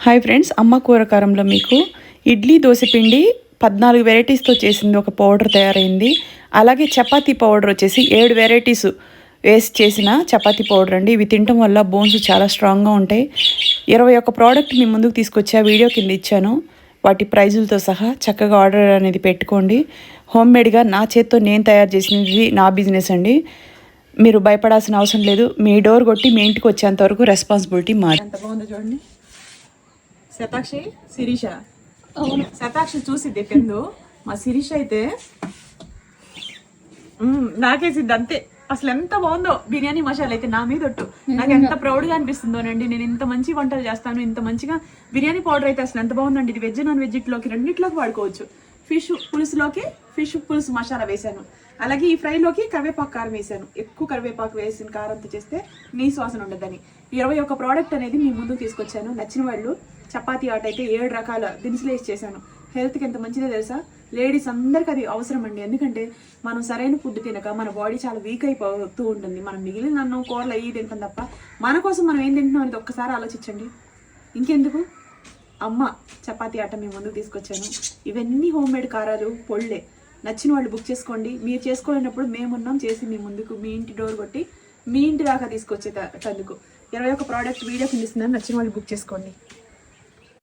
Hi friends, అమ్మ కూరకారంలో మీకు ఇడ్లీ దోశ పిండి 14 వెరైటీస్తో చేసింది ఒక పౌడర్ తయారైంది. అలాగే చపాతీ పౌడర్ వచ్చేసి 7 వెరైటీస్ వేసి చేసిన చపాతీ పౌడర్ అండి. ఇవి తినటం వల్ల బోన్స్ చాలా స్ట్రాంగ్గా ఉంటాయి. 21 ప్రోడక్ట్ మీ ముందుకు తీసుకొచ్చా, వీడియో కింద ఇచ్చాను. వాటి ప్రైజులతో సహా చక్కగా ఆర్డర్ అనేది పెట్టుకోండి. హోమ్ మేడ్గా నా చేత్తో నేను తయారు చేసినది నా బిజినెస్ అండి. మీరు భయపడాల్సిన అవసరం లేదు. మీ డోర్ కొట్టి మీ ఇంటికి వచ్చేంత వరకు రెస్పాన్సిబిలిటీ మాది. ఎంత బాగుందో చూడండి. శతాక్షి, శిరీష. శతాక్షి చూసిద్ది పెందు, మా శిరీష అయితే నాకేసిద్ది అంతే. అసలు ఎంత బాగుందో బిర్యానీ మసాలా అయితే నా మీద ఒట్టు. నాకు ఎంత ప్రౌడ్గా అనిపిస్తుందోనండి. నేను ఇంత మంచి వంటలు చేస్తాను, ఇంత మంచిగా బిర్యానీ పౌడర్ అయితే అసలు ఎంత బాగుందండి. ఇది వెజ్ నాన్ వెజ్ ఇట్లోకి రెండిట్లోకి వాడుకోవచ్చు. ఫిష్ పులుసులోకి ఫిష్ పులుసు మసాలా వేసాను. అలాగే ఈ ఫ్రైలోకి కరివేపాకు కారం వేసాను. ఎక్కువ కరివేపాకు వేసిన కారంతో చేస్తే నీ శ్వాసన ఉండదని 21 ప్రోడక్ట్ అనేది మీ ముందుకు తీసుకొచ్చాను. నచ్చిన వాళ్ళు చపాతీ ఆట అయితే 7 రకాల దినుసులు వేసి చేశాను. హెల్త్కి ఎంత మంచిదో తెలుసా? లేడీస్ అందరికీ అది అవసరం అండి. ఎందుకంటే మనం సరైన ఫుడ్ తినక మన బాడీ చాలా వీక్ అయిపోతూ ఉంటుంది. మనం మిగిలిన అన్నం కూరలు అయ్యి తింటాం తప్ప మన కోసం మనం ఏం తింటున్నాం అనేది ఒక్కసారి ఆలోచించండి. ఇంకెందుకు, అమ్మ చపాతీ ఆట మీ ముందుకు తీసుకొచ్చాను. ఇవన్నీ హోమ్ మేడ్ కారాలు, పొళ్ళే. నచ్చిన వాళ్ళు బుక్ చేసుకోండి. మీరు చేసుకోలేనప్పుడు మేమున్నాం చేసి మీ ముందుకు, మీ ఇంటి డోర్ కొట్టి మీ ఇంటి దాకా తీసుకొచ్చేటందుకు. 21 ప్రోడక్ట్ వీడియో కింద ఇస్తున్నాను. నచ్చిన వాళ్ళు బుక్ చేసుకోండి.